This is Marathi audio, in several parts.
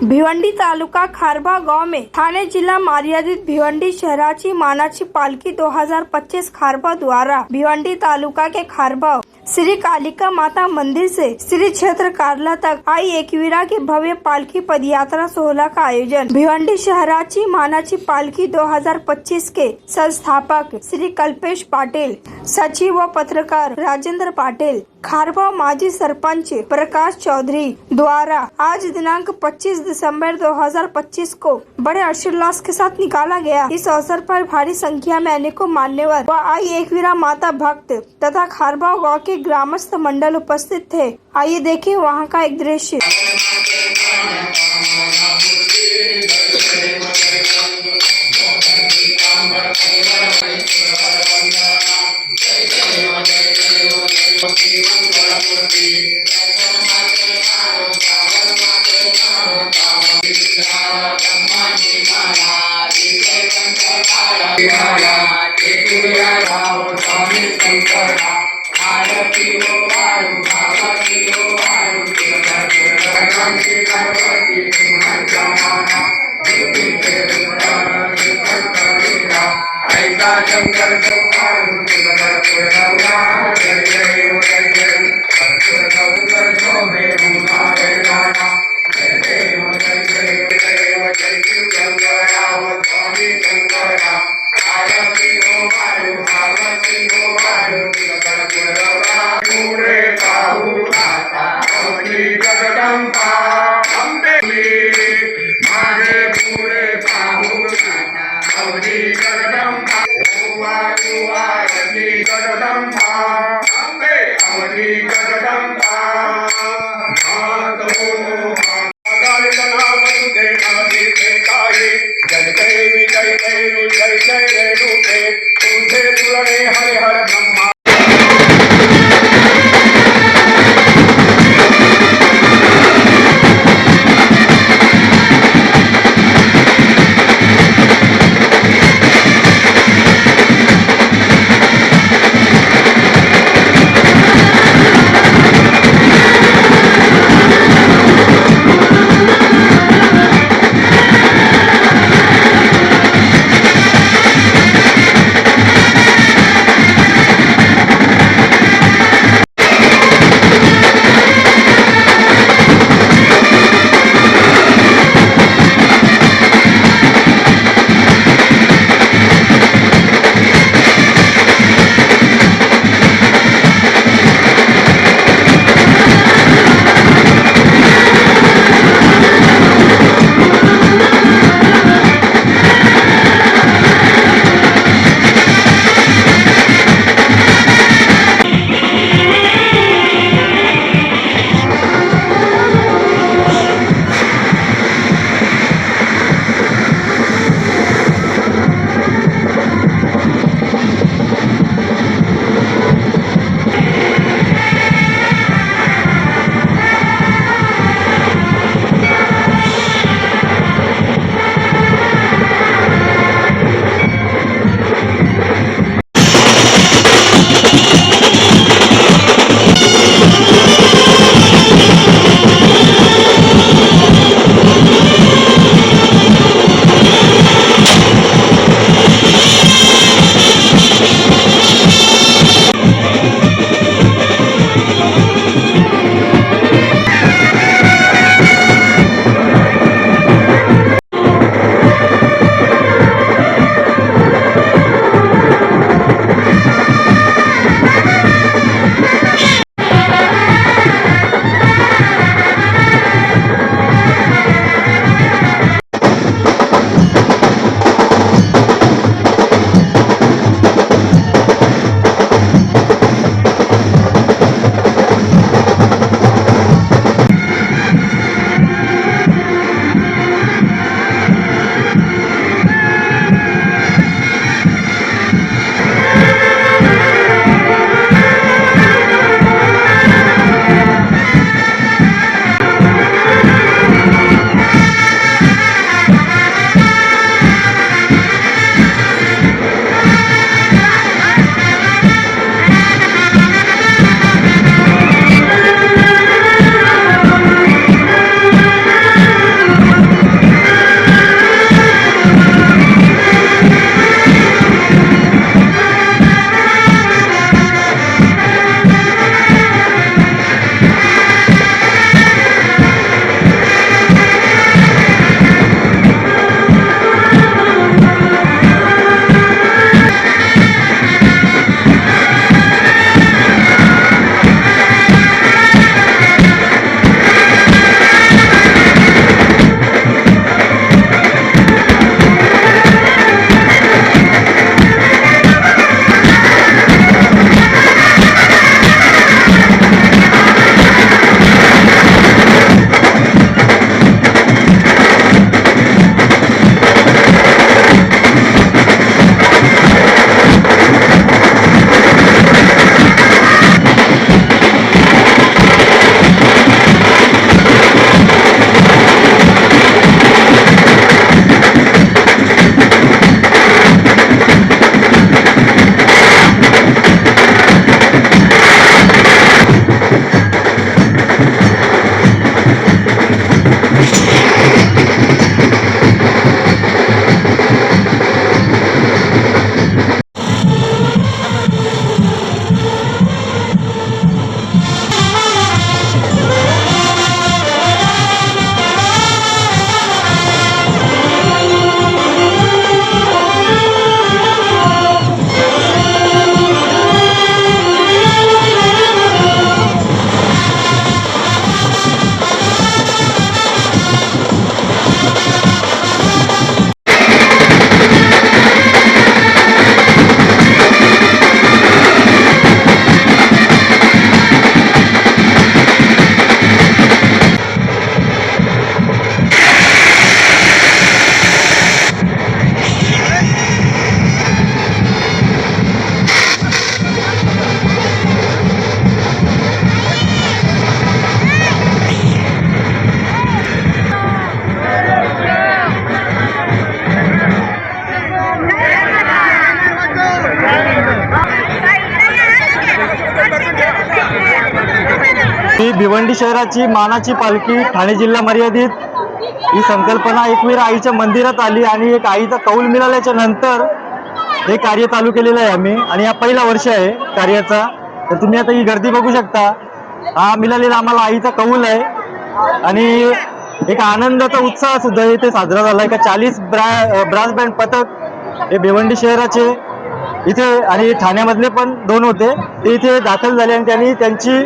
भिवंडी तालुका खारबा गांव में थाने जिला मर्यादित भिवंडी शहराची मानाची पालकी 2025 खारबा द्वारा भिवंडी तालुका के खारबा श्री कालिका माता मंदिर से श्री क्षेत्र कारला तक आई एकवीरा की भव्य पालकी पदयात्रा सोहला का आयोजन। भिवंडी शहराची मानाची पालकी 2025 के संस्थापक श्री कल्पेश पाटिल, सचिव व पत्रकार राजेंद्र पाटिल, खारबा माजी सरपंच प्रकाश चौधरी द्वारा आज दिनांक 25 दिसंबर 2025 को बड़े हर्षोल्लास के साथ निकाला गया। इस अवसर पर भारी संख्या में अनेकों मान्यवर व आई एकवीरा माता भक्त तथा खारबा गाँव के ग्रामस्थ मंडल उपस्थित थे। आइए देखें वहां का एक दृश्य। भिवंडी शहराची मानाची पालखी ठाणे जिल्हा मर्यादित ही संकल्पना एकवीर आईच्या मंदिरात आली आणि एक आईचा कौल मिळाल्याच्या नंतर हे कार्य चालू केलेलं आहे आम्ही आणि हा पहिला वर्ष आहे कार्याचा. तर तुम्ही आता ही गर्दी बघू शकता. हा मिळालेला आम्हाला आईचा कौल आहे आणि एक आनंदाचा उत्साह सुद्धा इथे साजरा झाला आहे का 40 ब्रास बँड पथक हे भिवंडी शहराचे इथे आणि ठाण्यामधले पण 2 होते ते इथे दाखल झाले आणि त्यांनी त्यांची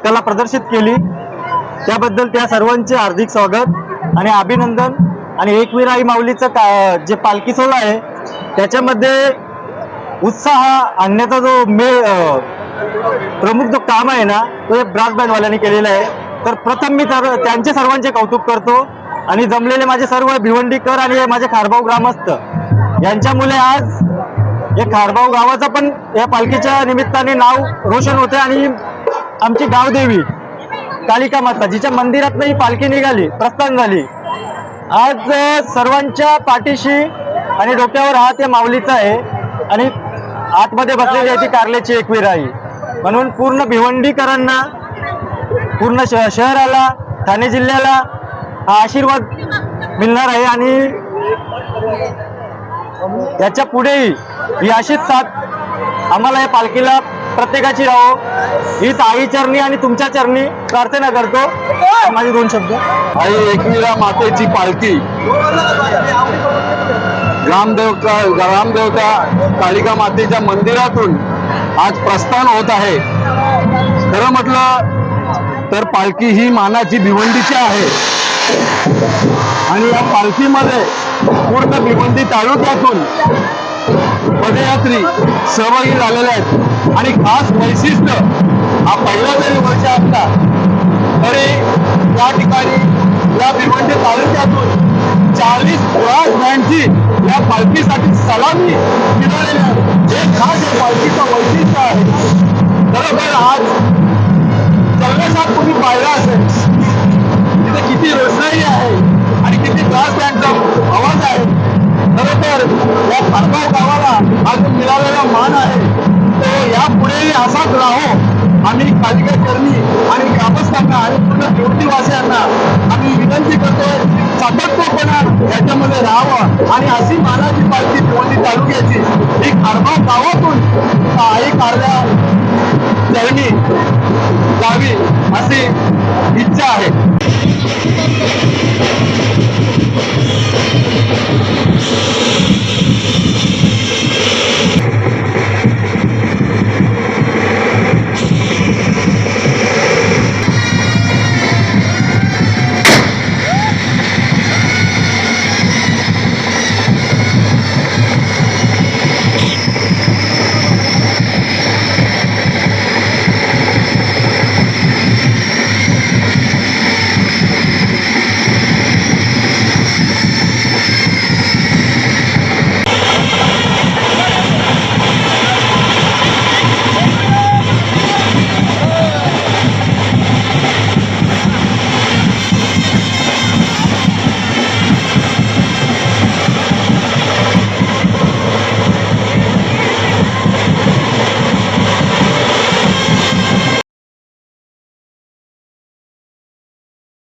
कला प्रदर्शित केली. त्याबद्दल त्या सर्वांचे हार्दिक स्वागत आणि अभिनंदन. आणि एकवीर आई माऊलीचं जे पालखी सोहळा आहे त्याच्यामध्ये उत्साह आणण्याचा जो प्रमुख जो काम आहे ना तो ब्रास बँडवाल्यांनी केलेला आहे. तर प्रथम मी त्यांचे सर्वांचे कौतुक करतो आणि जमलेले माझे सर्व भिवंडीकर आणि माझे खारभाऊ ग्रामस्थ यांच्यामुळे आज या खारभाऊ गावाचं पण या पालखीच्या निमित्ताने नाव रोशन होते आणि आमची गावदेवी कालिका माता जिच्या मंदिरातनं ही पालखी निघाली प्रस्थान झाली. आज सर्वांच्या पाठीशी आणि डोक्यावर हात या माऊलीचा आहे आणि आतमध्ये बसलेली आहे ती कारल्याची एकवीर आई. म्हणून पूर्ण भिवंडीकरांना पूर्ण शहराला ठाणे जिल्ह्याला हा आशीर्वाद मिळणार आहे आणि याच्या पुढेही ही अशीच साथ आम्हाला या पालखीला प्रत्येकाची राहो हीच आई चरणी आणि तुमच्या चरणी प्रार्थना करतो. माझे 2 शब्द. आई एकविरा मातेची पालखी ग्रामदेवता कालिका मातेच्या मंदिरातून आज प्रस्थान होत आहे. खरं म्हटलं तर पालखी ही मानाची भिवंडीची आहे आणि या पालखीमध्ये पूर्ण भिवंडी तालुक्यातून पदयात्री सहभागी झालेले आहेत आणि खास वैशिष्ट्य हा पहिला जरी वर्ष असला तरी या ठिकाणी या भिवंडी तालुक्यातून 40 ब्रास बँडची या पालखीसाठी सलामी मिळालेली आहे. हे खास या पालखीचं वैशिष्ट्य आहे. खरोखर आज जल्लोषात तुम्ही पाहिला असेल तिथे किती रोषणाई आहे आणि किती ब्रास बँडचा आवाज आहे. खरोखर या खारभाऊ गावाला हा जो मिळालेला मान आहे तो यापुढेही असाच राहो. आम्ही कालिका चरणी आणि ग्रामस्थांना आणि पूर्ण भिवंडीवासियांना आम्ही विनंती करतोय सातत्यपणा याच्यामध्ये राहावं आणि अशी मानाची पालखी भिवंडी तालुक्याची ही खारभाऊ गावातून आई कारल्या चरणी जावी अशी इच्छा आहे.